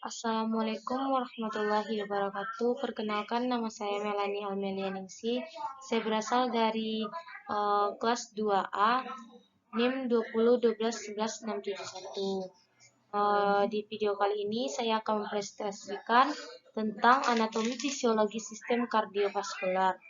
Assalamualaikum warahmatullahi wabarakatuh. Perkenalkan, nama saya Melanie Almelia Ningsi. Saya berasal dari kelas 2A, NIM 20121161. Di video kali ini saya akan mempresentasikan tentang anatomi fisiologi sistem kardiovaskular.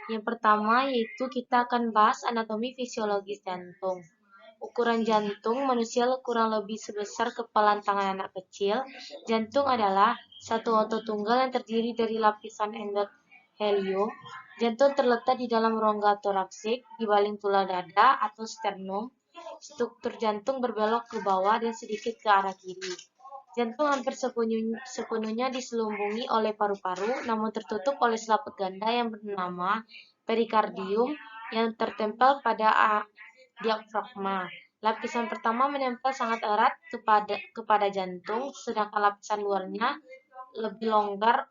Yang pertama yaitu kita akan bahas anatomi fisiologis jantung. Ukuran jantung manusia kurang lebih sebesar kepalan tangan anak kecil. Jantung adalah satu otot tunggal yang terdiri dari lapisan endothelium. Jantung terletak di dalam rongga toraksik, di baling tulang dada atau sternum. Struktur jantung berbelok ke bawah dan sedikit ke arah kiri. Jantung hampir sepenuhnya diselubungi oleh paru-paru, namun tertutup oleh selaput ganda yang bernama perikardium yang tertempel pada diafragma. Lapisan pertama menempel sangat erat kepada jantung, sedangkan lapisan luarnya lebih longgar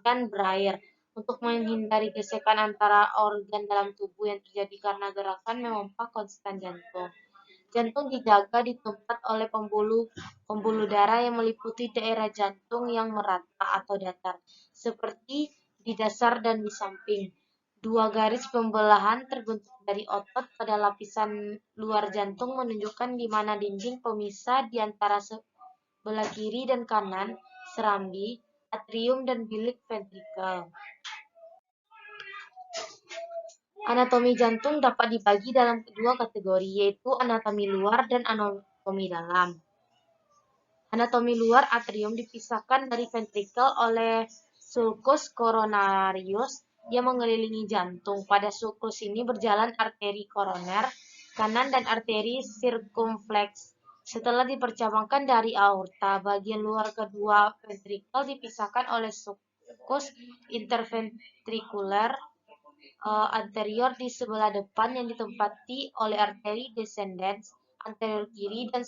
dan berair. Untuk menghindari gesekan antara organ dalam tubuh yang terjadi karena gerakan memompa konstan jantung. Jantung dijaga di tempat oleh pembuluh darah yang meliputi daerah jantung yang merata atau datar, seperti di dasar dan di samping. Dua garis pembelahan terbentuk dari otot pada lapisan luar jantung menunjukkan di mana dinding pemisah di antara sebelah kiri dan kanan serambi, atrium, dan bilik ventrikel. Anatomi jantung dapat dibagi dalam dua kategori, yaitu anatomi luar dan anatomi dalam. Anatomi luar atrium dipisahkan dari ventrikel oleh sulcus coronarius yang mengelilingi jantung. Pada sulcus ini berjalan arteri koroner kanan dan arteri sirkumfleks. Setelah dipercabangkan dari aorta, bagian luar kedua ventrikel dipisahkan oleh sulcus interventrikuler anterior di sebelah depan yang ditempati oleh arteri descendens anterior kiri dan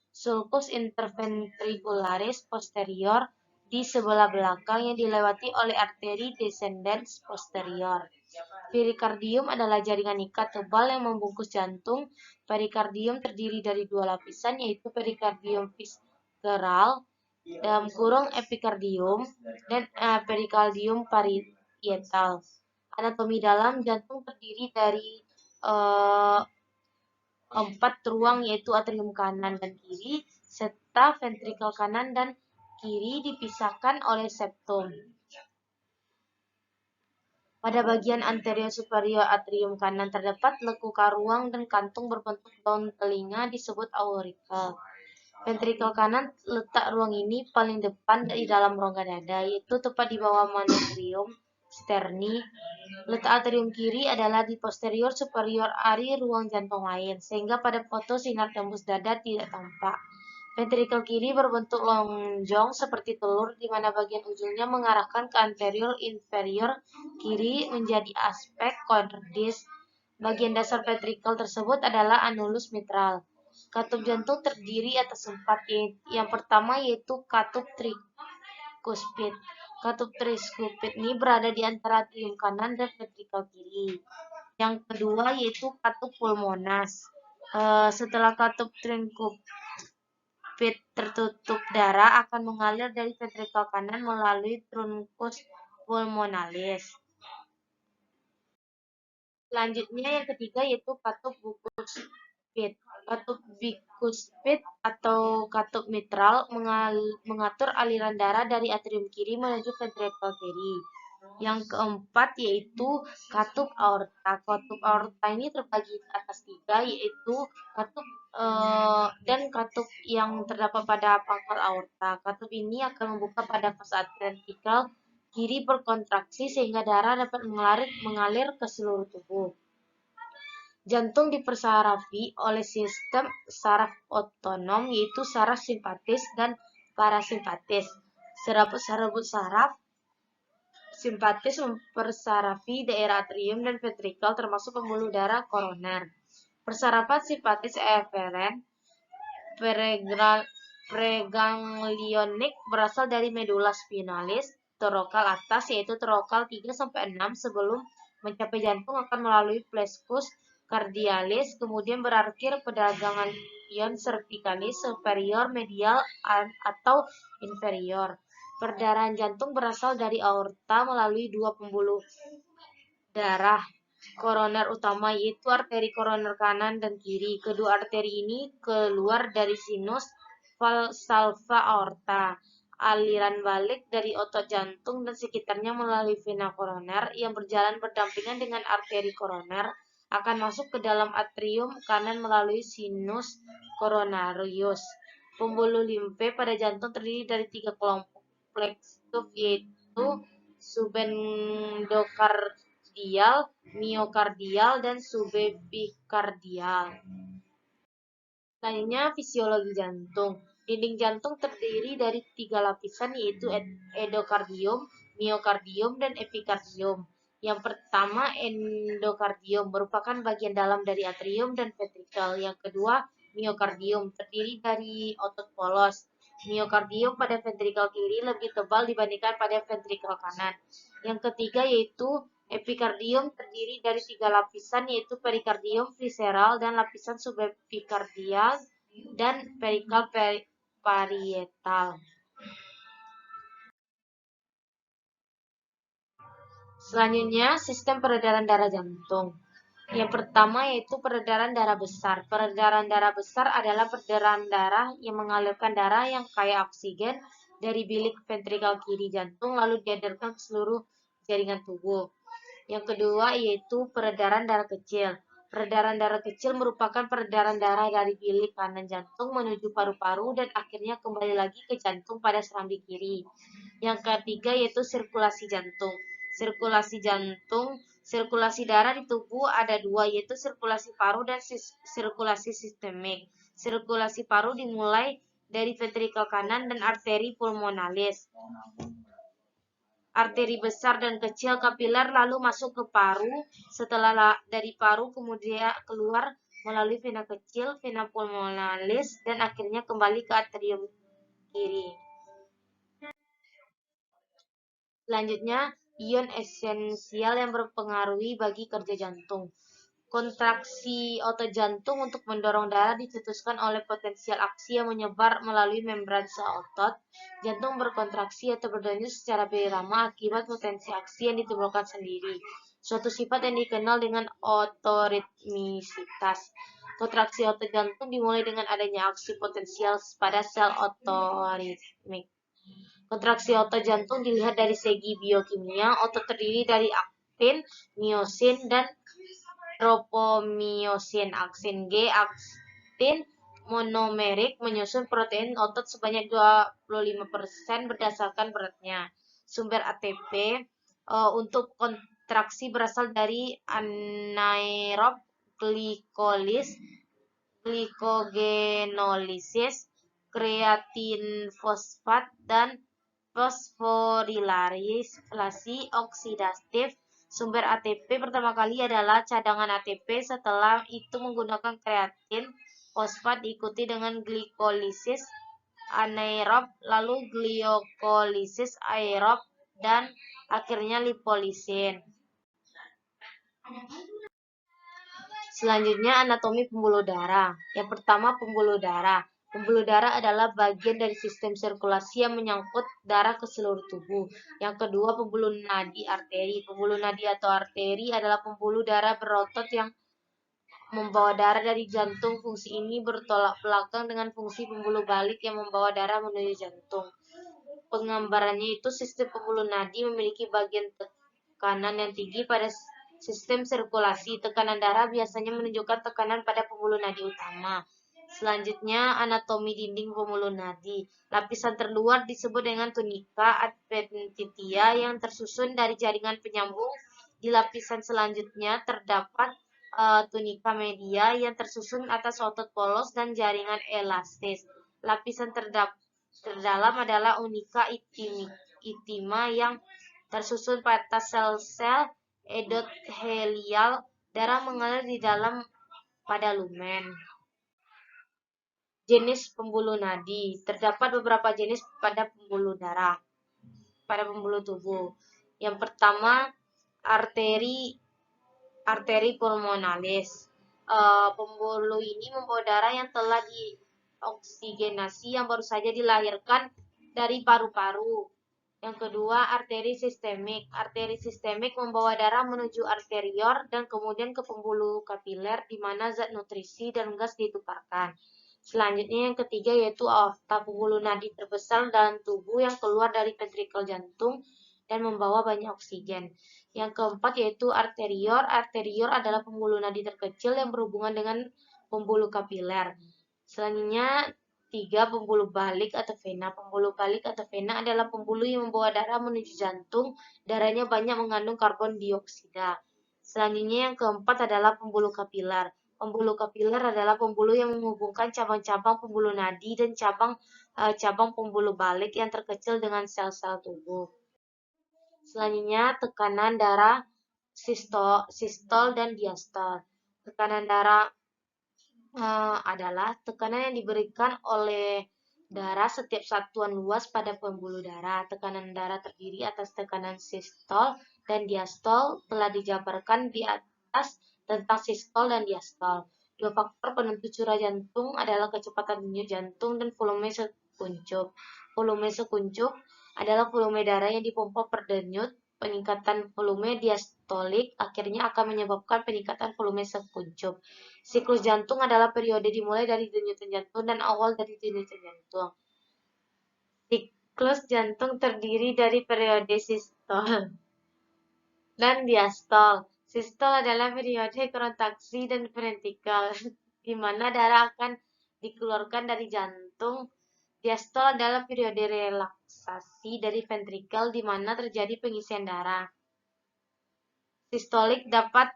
sulcus interventricularis posterior di sebelah belakang yang dilewati oleh arteri descendens posterior. Perikardium adalah jaringan ikat tebal yang membungkus jantung. Perikardium terdiri dari dua lapisan, yaitu perikardium visceral epikardium dan perikardium parietal. Anatomi dalam jantung terdiri dari 4 ruang, yaitu atrium kanan dan kiri, serta ventrikel kanan dan kiri dipisahkan oleh septum. Pada bagian anterior superior atrium kanan terdapat lekuk ruang dan kantung berbentuk daun telinga disebut auricle. Ventrikel kanan letak ruang ini paling depan di dalam rongga dada, yaitu tepat di bawah manubrium sterni. Letak atrium kiri adalah di posterior superior ari ruang jantung lain, sehingga pada foto sinar tembus dada tidak tampak. Ventrikel kiri berbentuk lonjong seperti telur, di mana bagian ujungnya mengarahkan ke anterior inferior kiri menjadi aspek corner disc. Bagian dasar ventrikel tersebut adalah annulus mitral. Katup jantung terdiri atas 4, yang pertama yaitu katup trikuspid. Katup trikuspid ini berada di antara atrium kanan dan ventrikel kiri. Yang kedua yaitu katup pulmonas. Setelah katup trikuspid tertutup, darah akan mengalir dari ventrikel kanan melalui truncus pulmonalis. Selanjutnya yang ketiga yaitu katup bikuspid. Katup bikuspid atau katup mitral mengatur aliran darah dari atrium kiri menuju ventrikel kiri. Yang keempat yaitu katup aorta. Katup aorta ini terbagi atas 3, yaitu katup dan katup yang terdapat pada pangkal aorta. Katup ini akan membuka pada fase ventrikel kiri berkontraksi sehingga darah dapat mengalir ke seluruh tubuh. Jantung dipersarafi oleh sistem saraf otonom, yaitu saraf simpatis dan parasimpatis. Serabut saraf simpatis mempersarafi daerah atrium dan ventrikel termasuk pembuluh darah koroner. Persarafan simpatis eferen preganglionik berasal dari medula spinalis torokal atas, yaitu torokal 3-6 sebelum mencapai jantung akan melalui plexus cardialis, kemudian berakhir pada gagangan ion cervicalis superior, medial, atau inferior. Perdarahan jantung berasal dari aorta melalui dua pembuluh darah koroner utama, yaitu arteri koroner kanan dan kiri. Kedua arteri ini keluar dari sinus valsalva aorta. Aliran balik dari otot jantung dan sekitarnya melalui vena koroner yang berjalan berdampingan dengan arteri koroner akan masuk ke dalam atrium kanan melalui sinus coronarius. Pembuluh limfe pada jantung terdiri dari 3 kelompok plexus, yaitu subendokardial, miokardial, dan subepikardial. Selanjutnya, fisiologi jantung. Dinding jantung terdiri dari 3 lapisan, yaitu endokardium, miokardium, dan epikardium. Yang pertama, endokardium merupakan bagian dalam dari atrium dan ventrikel. Yang kedua, miokardium terdiri dari otot polos. Miokardium pada ventrikel kiri lebih tebal dibandingkan pada ventrikel kanan. Yang ketiga yaitu epikardium terdiri dari 3 lapisan, yaitu perikardium, visceral, dan lapisan subepikardial dan perikal parietal. Selanjutnya, sistem peredaran darah jantung. Yang pertama yaitu peredaran darah besar. Peredaran darah besar adalah peredaran darah yang mengalirkan darah yang kaya oksigen dari bilik ventrikel kiri jantung lalu diedarkan ke seluruh jaringan tubuh. Yang kedua yaitu peredaran darah kecil. Peredaran darah kecil merupakan peredaran darah dari bilik kanan jantung menuju paru-paru dan akhirnya kembali lagi ke jantung pada serambi kiri. Yang ketiga yaitu sirkulasi jantung. Sirkulasi darah di tubuh ada 2, yaitu sirkulasi paru dan sirkulasi sistemik. Sirkulasi paru dimulai dari ventrikel kanan dan arteri pulmonalis. Arteri besar dan kecil kapiler lalu masuk ke paru. Setelah dari paru kemudian keluar melalui vena kecil, vena pulmonalis, dan akhirnya kembali ke atrium kiri. Selanjutnya, ion esensial yang berpengaruh bagi kerja jantung. Kontraksi otot jantung untuk mendorong darah dicetuskan oleh potensial aksi yang menyebar melalui membran sel otot. Jantung berkontraksi atau berdenyut secara berirama akibat potensi aksi yang ditimbulkan sendiri. Suatu sifat yang dikenal dengan otoritmisitas. Kontraksi otot jantung dimulai dengan adanya aksi potensial pada sel otoritmik. Kontraksi otot jantung dilihat dari segi biokimia. Otot terdiri dari aktin, miosin, dan tropomiosin. Aksin G, aktin monomerik menyusun protein otot sebanyak 25% berdasarkan beratnya. Sumber ATP untuk kontraksi berasal dari anaerob glikogenolisis, kreatin fosfat, dan fosforilasi oksidatif. Sumber ATP pertama kali adalah cadangan ATP, setelah itu menggunakan kreatin fosfat diikuti dengan glikolisis anaerob, lalu glikolisis aerob, dan akhirnya lipolisin. Selanjutnya anatomi pembuluh darah. Yang pertama pembuluh darah. Pembuluh darah adalah bagian dari sistem sirkulasi yang menyangkut darah ke seluruh tubuh. Yang kedua pembuluh nadi arteri. Pembuluh nadi atau arteri adalah pembuluh darah berotot yang membawa darah dari jantung. Fungsi ini bertolak belakang dengan fungsi pembuluh balik yang membawa darah menuju jantung. Penggambarannya itu sistem pembuluh nadi memiliki bagian tekanan yang tinggi pada sistem sirkulasi. Tekanan darah biasanya menunjukkan tekanan pada pembuluh nadi utama. Selanjutnya, anatomi dinding pembuluh nadi. Lapisan terluar disebut dengan tunika adventitia yang tersusun dari jaringan penyambung. Di lapisan selanjutnya terdapat tunika media yang tersusun atas otot polos dan jaringan elastis. Lapisan terdalam adalah unika intima yang tersusun atas sel-sel endothelial. Darah mengalir di dalam pada lumen. Jenis pembuluh nadi. Terdapat beberapa jenis pada pembuluh darah, pada pembuluh tubuh. Yang pertama, arteri pulmonalis. pembuluh ini membawa darah yang telah dioksigenasi yang baru saja dilahirkan dari paru-paru. Yang kedua, arteri sistemik. Arteri sistemik membawa darah menuju arterior dan kemudian ke pembuluh kapiler di mana zat nutrisi dan gas ditukarkan. Selanjutnya yang ketiga yaitu aorta, pembuluh nadi terbesar dalam tubuh yang keluar dari ventrikel jantung dan membawa banyak oksigen. Yang keempat yaitu arterior. Arterior adalah pembuluh nadi terkecil yang berhubungan dengan pembuluh kapiler. Selanjutnya tiga, pembuluh balik atau vena. Pembuluh balik atau vena adalah pembuluh yang membawa darah menuju jantung. Darahnya banyak mengandung karbon dioksida. Selanjutnya yang keempat adalah pembuluh kapiler. Pembuluh kapiler adalah pembuluh yang menghubungkan cabang-cabang pembuluh nadi dan cabang pembuluh balik yang terkecil dengan sel-sel tubuh. Selanjutnya tekanan darah sistol dan diastol. Tekanan darah adalah tekanan yang diberikan oleh darah setiap satuan luas pada pembuluh darah. Tekanan darah terdiri atas tekanan sistol dan diastol telah dijabarkan di atas tentang sistol dan diastol. Dua faktor penentu curah jantung adalah kecepatan denyut jantung dan volume sekuncup. Volume sekuncup adalah volume darah yang dipompa per denyut. Peningkatan volume diastolik akhirnya akan menyebabkan peningkatan volume sekuncup. Siklus jantung adalah periode dimulai dari denyutan jantung dan awal dari denyutan jantung. Siklus jantung terdiri dari periode sistol dan diastol. Sistol adalah periode kontraksi dan ventrikel, di mana darah akan dikeluarkan dari jantung. Diastol adalah periode relaksasi dari ventrikel, di mana terjadi pengisian darah. Sistolik dapat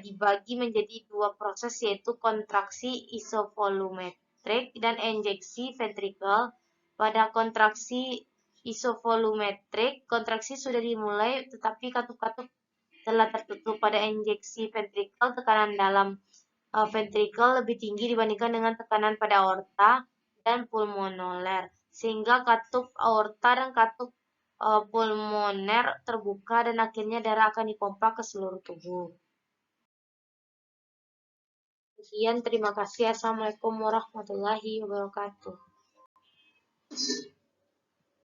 dibagi menjadi dua proses, yaitu kontraksi isovolumetrik dan injeksi ventrikel. Pada kontraksi isovolumetrik, kontraksi sudah dimulai tetapi katup-katup telah tertutup. Pada injeksi ventrikel, tekanan dalam ventrikel lebih tinggi dibandingkan dengan tekanan pada aorta dan pulmoner, sehingga katup aorta dan katup pulmoner terbuka dan akhirnya darah akan dipompa ke seluruh tubuh. Sekian, terima kasih. Assalamualaikum warahmatullahi wabarakatuh.